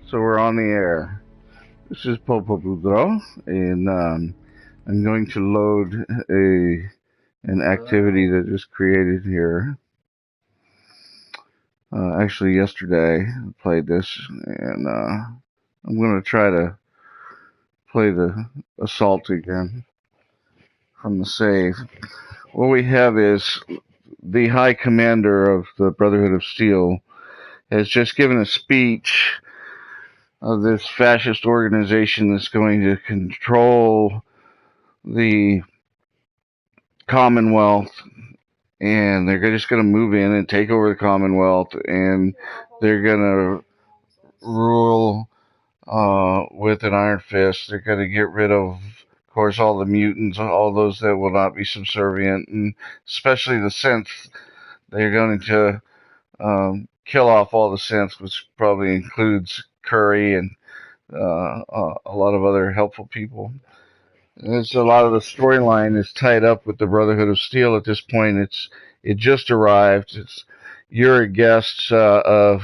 So we're on the air. This is PopoBoodro, and I'm going to load an activity that is created here. Actually, yesterday I played this, and I'm going to try to play the assault again from the save. What we have is the High Commander of the Brotherhood of Steel has just given a speech of this fascist organization that's going to control the Commonwealth, and they're just going to move in and take over the Commonwealth, and they're going to rule with an iron fist. They're going to get rid of course, all the mutants, all those that will not be subservient, and especially the synths. They're going to kill off all the synths, which probably includes Curry and a lot of other helpful people. It's a lot of the storyline is tied up with the Brotherhood of Steel at this point. It just arrived. You're a guest of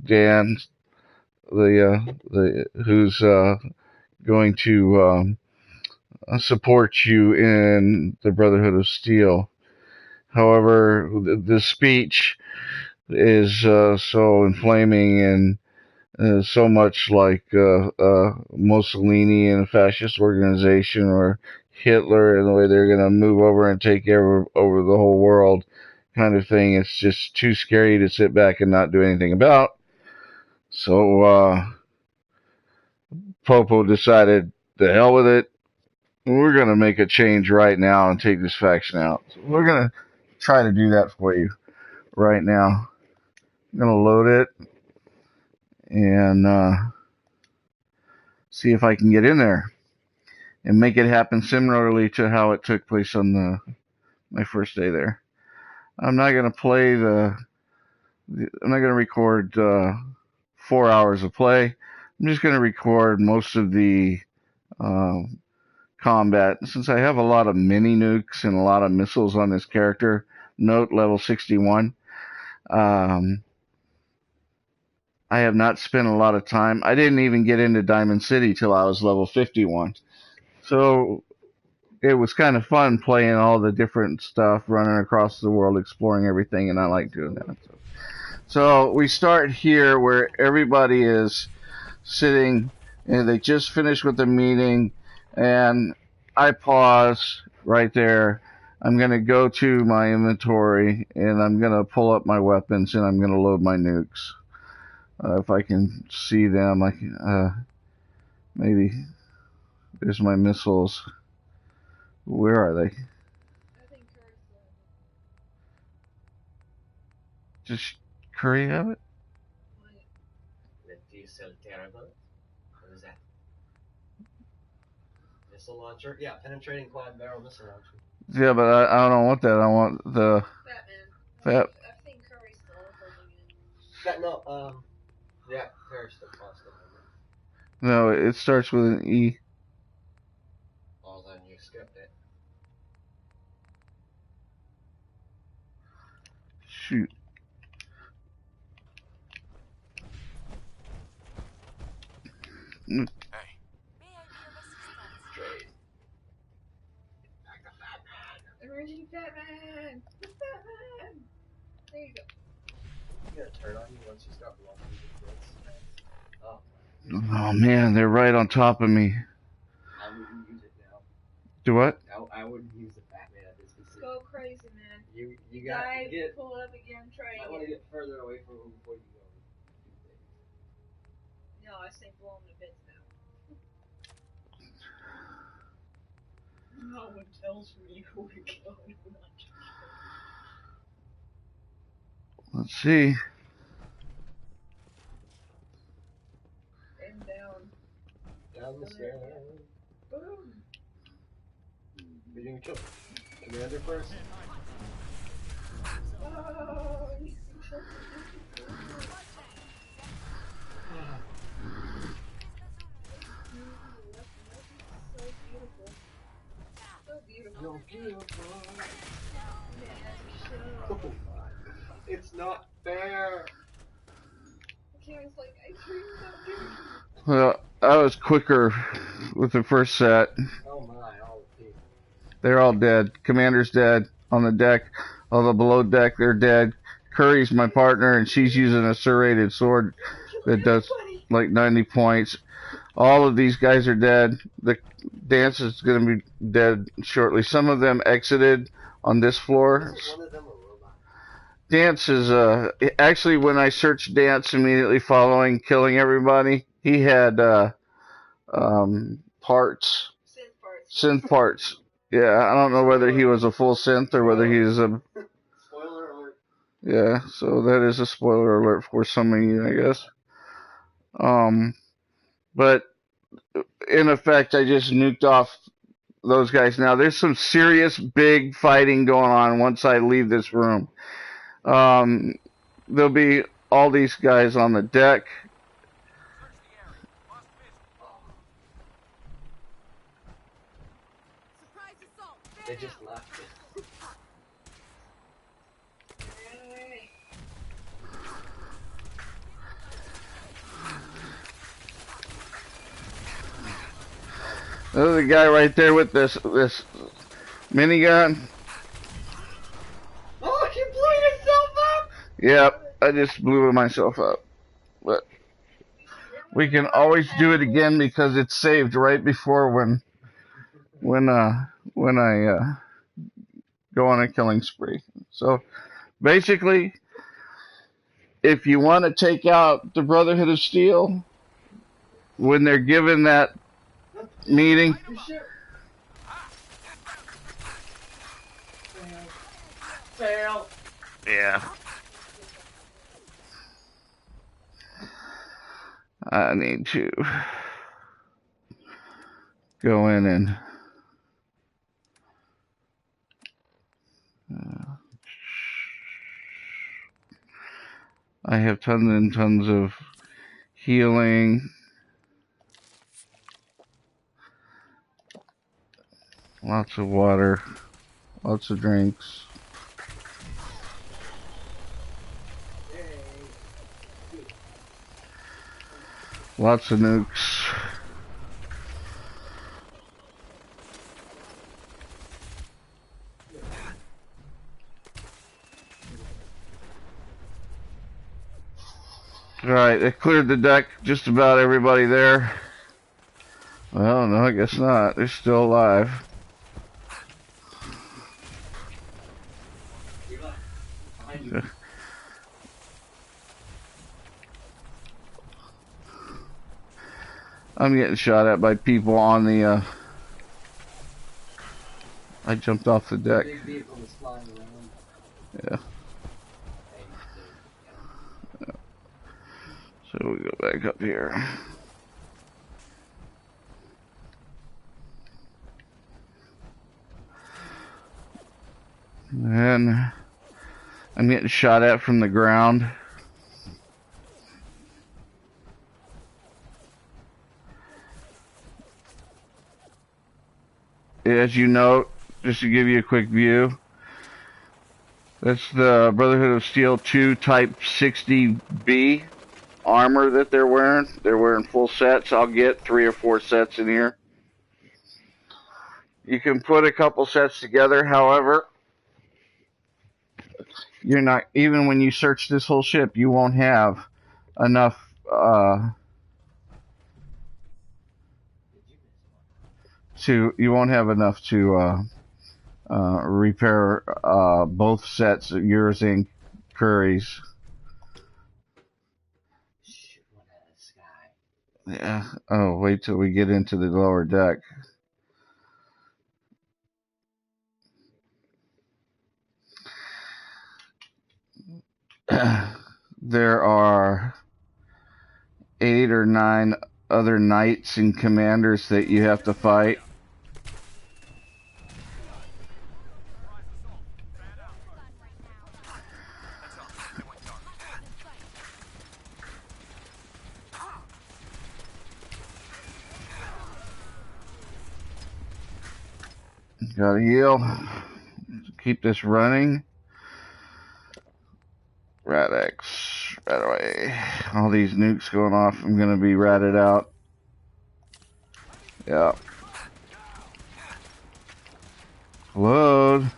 Dan, the who's going to support you in the Brotherhood of Steel. However, the speech is so inflaming and so much like Mussolini and a fascist organization, or Hitler, and the way they're going to move over and take over the whole world kind of thing. It's just too scary to sit back and not do anything about. So Popo decided, the hell with it. We're going to make a change right now and take this faction out. So we're going to try to do that for you right now. I'm going to load it and see if I can get in there and make it happen similarly to how it took place on my first day there. I'm not going to play I'm not going to record 4 hours of play. I'm just going to record most of the combat. Since I have a lot of mini nukes and a lot of missiles on this character, note level 61, I have not spent a lot of time. I didn't even get into Diamond City till I was level 51. So it was kind of fun playing all the different stuff, running across the world, exploring everything, and I like doing that. So we start here where everybody is sitting, and they just finished with the meeting, and I pause right there. I'm going to go to my inventory, and I'm going to pull up my weapons, and I'm going to load my nukes. If I can see them, I can, maybe there's my missiles. Where are they? Just Curry have it? Do you sell terrible? What is that? Missile launcher? Yeah, penetrating quad barrel missile launcher. Yeah, but I don't want that. I want the Batman. I think Curry's still holding it. Yeah, no, yeah, Curry's still positive. No, it starts with an E. Oh, then you skipped it. Shoot. Hey. May I be of assistance? Trade. Back to Batman. Emerging Batman! Batman! There you go. You gonna turn on you once you start blocking the kids? Oh. Oh man, they're right on top of me. I wouldn't use it now. Do what? I wouldn't use the Batman at this position. Go crazy, man. You gotta get. Pull it up again, try it. I want to get further away from him before you go. No, I say blow him to bits now. No one tells me who to kill and who not to kill. Let's see. And down. Down the stairs. Boom. You're gonna kill Commander first? Oh, you killed so beautiful. You're beautiful. Oh, it's not fair. Karen's like, I Well, I was quicker with the first set. Oh my, all the people. They're all dead. Commander's dead on the deck. All the below deck, they're dead. Curry's my partner, and she's using a serrated sword that does like 90 points. All of these guys are dead. The dance is going to be dead shortly. Some of them exited on this floor. Wasn't one of them a robot? Dance is actually, when I searched Dance immediately following killing everybody, he had parts, synth parts. Yeah, I don't know whether he was a full synth or whether he was a. Spoiler alert. Yeah, so that is a spoiler alert for some of you, I guess. But in effect, I just nuked off those guys. Now, there's some serious big fighting going on once I leave this room. There'll be all these guys on the deck. They just left. There's a guy right there with this minigun. Oh, he blew himself up! Yep, I just blew myself up. But we can always do it again because it's saved right before when I go on a killing spree. So basically, if you want to take out the Brotherhood of Steel when they're given that meeting, Fail. yeah, I need to go in and I have tons and tons of healing, lots of water, lots of drinks. Lots of nukes. Alright, they cleared the deck, just about everybody there. Well, no, I guess not. They're still alive. I'm getting shot at by people on the, I jumped off the deck. Big vehicle was flying around. Yeah. So we go back up here. And I'm getting shot at from the ground. As you note, just to give you a quick view, that's the Brotherhood of Steel 2 Type 60B armor that they're wearing. They're wearing full sets. I'll get 3 or 4 sets in here. You can put a couple sets together, however, you're not, even when you search this whole ship, you won't have enough to repair both sets of yours and Curry's. Shoot one out of the sky. Yeah. Oh, wait till we get into the lower deck. There are 8 or 9 other knights and commanders that you have to fight. Gotta heal. Keep this running. Radix, right away. all these nukes going off. I'm gonna be ratted out. Yeah. Load.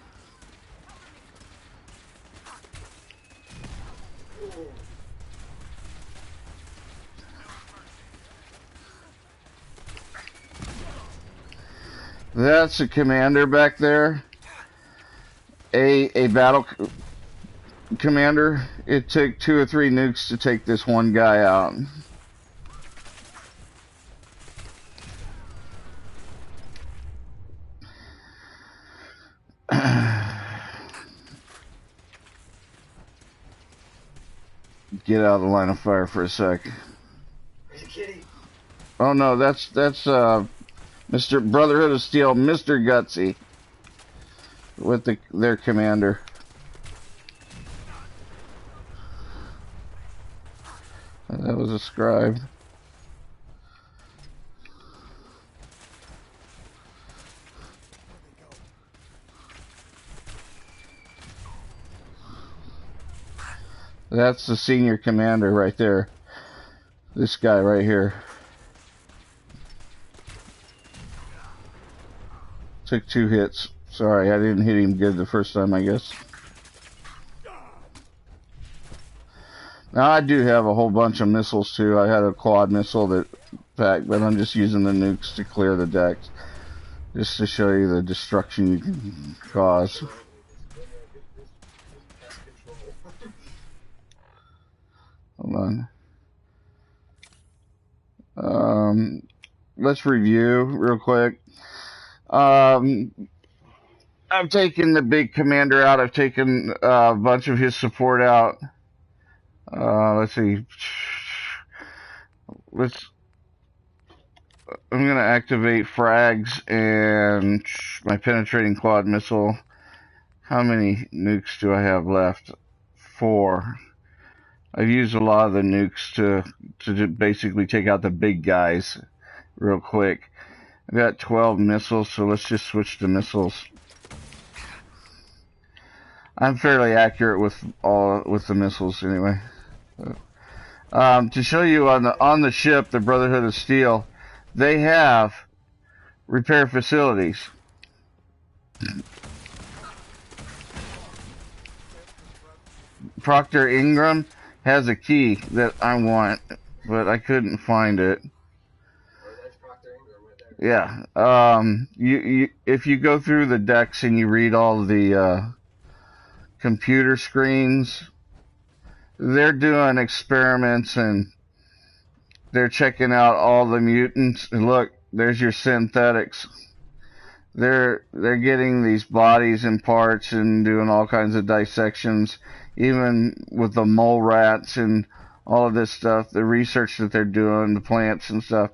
That's a commander back there. A battle commander. It took 2 or 3 nukes to take this one guy out. Get out of the line of fire for a sec. There's a kitty. Oh no, that's Mr. Brotherhood of Steel, Mr. Gutsy, with their commander. That was a scribe. That's the senior commander right there. This guy right here. Took 2 hits. Sorry, I didn't hit him good the first time, I guess. Now, I do have a whole bunch of missiles, too. I had a quad missile that packed, but I'm just using the nukes to clear the decks. Just to show you the destruction you can cause. Hold on. Let's review real quick. I've taken the big commander out. I've taken a bunch of his support out. Let's see. I'm gonna activate frags and my penetrating quad missile. How many nukes do I have left? 4. I've used a lot of the nukes to basically take out the big guys real quick. I got 12 missiles, so let's just switch to missiles. I'm fairly accurate with the missiles anyway. To show you on the ship, the Brotherhood of Steel, they have repair facilities. Proctor Ingram has a key that I want, but I couldn't find it. Yeah. If you go through the decks and you read all the computer screens, they're doing experiments and they're checking out all the mutants. And look, there's your synthetics. They're getting these bodies and parts and doing all kinds of dissections, even with the mole rats and all of this stuff, the research that they're doing, the plants and stuff.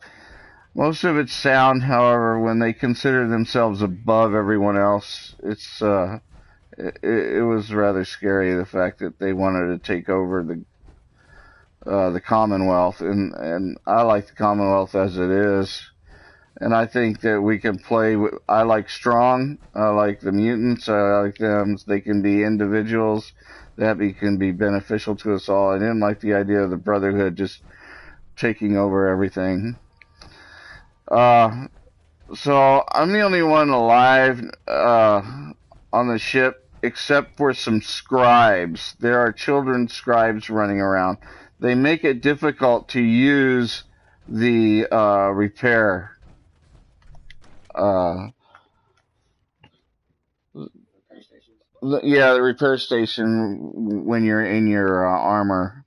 Most of it's sound, however, when they consider themselves above everyone else, it was rather scary, the fact that they wanted to take over the Commonwealth, and I like the Commonwealth as it is. And I think that we can play with, I like strong, I like the mutants, I like them, they can be individuals, that can be beneficial to us all. I didn't like the idea of the Brotherhood just taking over everything. So I'm the only one alive, on the ship, except for some scribes. There are children scribes running around. They make it difficult to use the, repair. Yeah, the repair station when you're in your armor.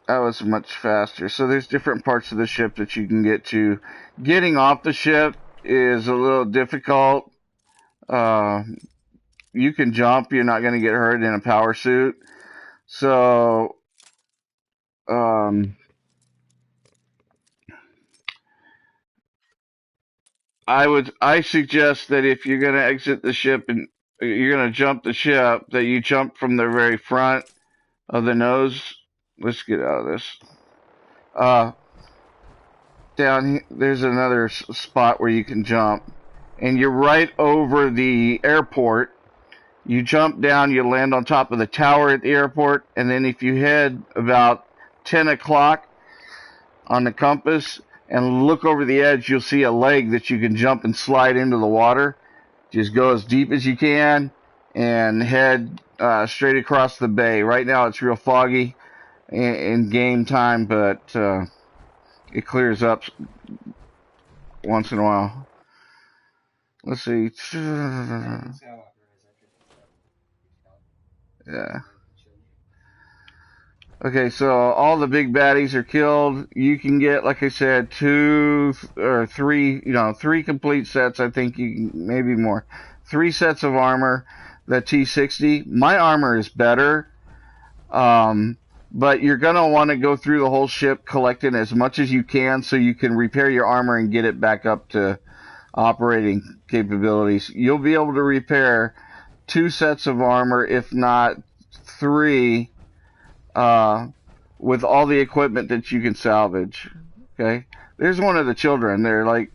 That was much faster. So there's different parts of the ship that you can get to. Getting off the ship is a little difficult. You can jump. You're not going to get hurt in a power suit. So, I suggest that if you're going to exit the ship and you're going to jump the ship, that you jump from the very front of the nose. Let's get out of this. Down here, there's another spot where you can jump, and you're right over the airport. You jump down, you land on top of the tower at the airport, and then if you head about 10 o'clock on the compass and look over the edge, you'll see a leg that you can jump and slide into the water. Just go as deep as you can and head straight across the bay. Right now it's real foggy in game time, but it clears up once in a while. Let's see. Yeah. Okay, so all the big baddies are killed. You can get, like I said, 2 or 3, three complete sets. I think you can, maybe more. 3 sets of armor. The T60. My armor is better, but you're gonna want to go through the whole ship collecting as much as you can so you can repair your armor and get it back up to operating capabilities. You'll be able to repair 2 sets of armor, if not 3. With all the equipment that you can salvage. Okay? There's one of the children. They're like,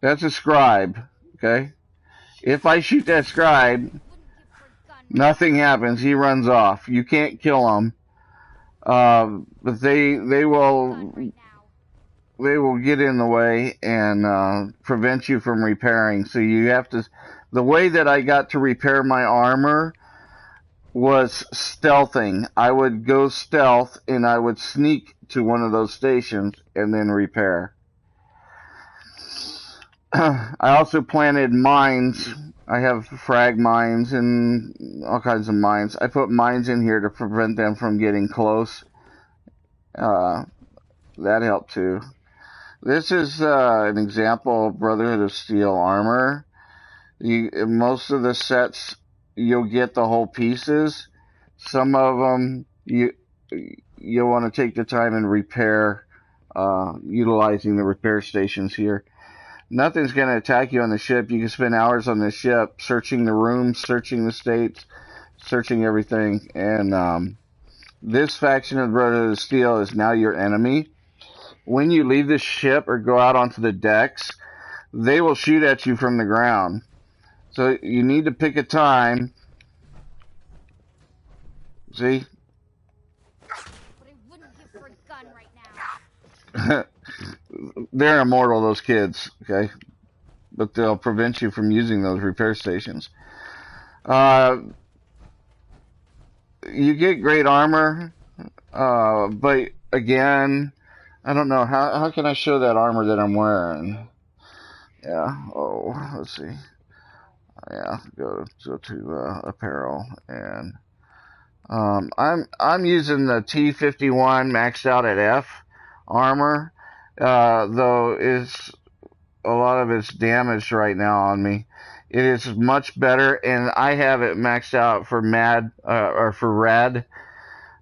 that's a scribe. Okay? If I shoot that scribe, nothing happens. He runs off. You can't kill him. But they will get in the way and prevent you from repairing. So you have to. The way that I got to repair my armor was stealthing. I would go stealth and I would sneak to one of those stations and then repair. I also planted mines. I have frag mines and all kinds of mines. I put mines in here to prevent them from getting close. That helped too. This is an example of Brotherhood of Steel armor. Most of the sets you'll get the whole pieces. Some of them you'll want to take the time and repair, utilizing the repair stations here. Nothing's going to attack you on the ship. You can spend hours on the ship searching the rooms, searching the states, searching everything. And this faction of Brotherhood of Steel is now your enemy. When you leave the ship or go out onto the decks, they will shoot at you from the ground. So you need to pick a time. See? But I wouldn't give for a gun right now. They're immortal, those kids, okay? But they'll prevent you from using those repair stations. You get great armor, but again, I don't know. How can I show that armor that I'm wearing? Yeah, let's see. Yeah, go to apparel, and I'm using the T51 maxed out at F armor, though a lot of it's damaged right now on me. It is much better, and I have it maxed out for rad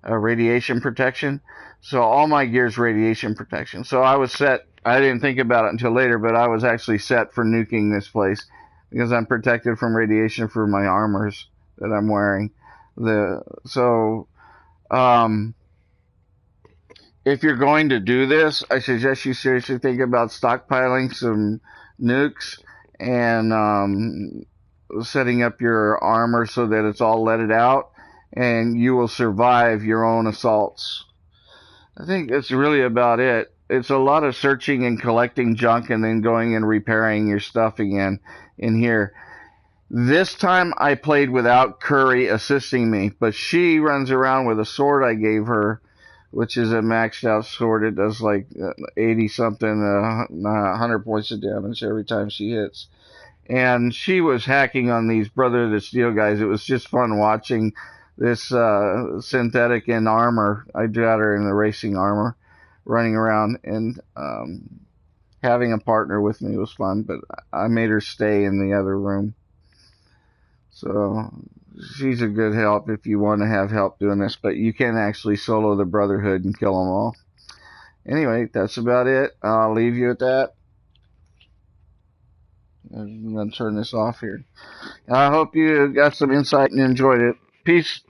radiation protection. So all my gear's radiation protection. So I was set. I didn't think about it until later, but I was actually set for nuking this place, because I'm protected from radiation for my armors that I'm wearing. If you're going to do this, I suggest you seriously think about stockpiling some nukes and setting up your armor so that it's all leaded out, and you will survive your own assaults. I think that's really about it. It's a lot of searching and collecting junk and then going and repairing your stuff again in here. This time I played without Curry assisting me, but she runs around with a sword I gave her, which is a maxed out sword. It does like 80 something, 100 points of damage every time she hits. And she was hacking on these Brotherhood of Steel guys. It was just fun watching this synthetic in armor. I got her in the racing armor running around, and having a partner with me was fun, but I made her stay in the other room. So she's a good help if you want to have help doing this, but you can actually solo the Brotherhood and kill them all. Anyway, that's about it. I'll leave you at that. I'm going to turn this off here. I hope you got some insight and enjoyed it. Peace.